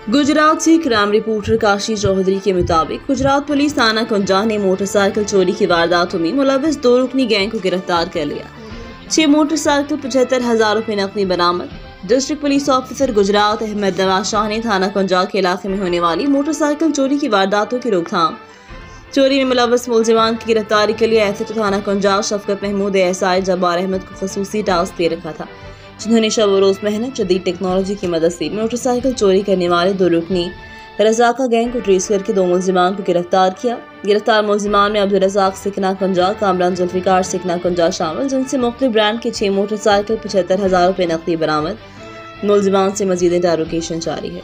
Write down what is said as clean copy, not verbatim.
गुजरात से crime reporter Kashi Chaudhary के मुताबिक गुजरात पुलिस थाना कुंजा ने मोटरसाइकिल चोरी की वारदातों में मुलविस 2 रुकनी गैंग को गिरफ्तार कर लिया। 6 मोटरसाइकिल 75,000 रुपये नकदी बरामद। District police officer Gujrat Ahmad Nawaz Shah ने थाना कुंजा के इलाके में होने वाली मोटरसाइकिल चोरी की वारदातों की रोकथाम, चोरी में मुलविस मुलजिमान की गिरफ्तारी के लिए एसएचओ थाना कुंजा शफकत महमूद एएसआई जब्बार अहमद को खसूसी टास्क दे रखा था, जिन्होंने शब रोज मेहनत जदीद टेक्नोलॉजी की मदद से मोटरसाइकिल चोरी करने वाले 2 रुकनी रजाका गैंग को ट्रेस करके 2 मुलजिमान को गिरफ्तार किया। गिरफ्तार मुलजिमान में अब्दुल रज़ाक सिकना कुंजा, कामरान जुल्फिकार सिकना कुंजा शामिल, जिनसे मुख्तलिफ ब्रांड के 6 मोटरसाइकिल 75,000 रुपये नकदी बरामद। मुलजिमान से मजीद इंटेरोगेशन जारी है।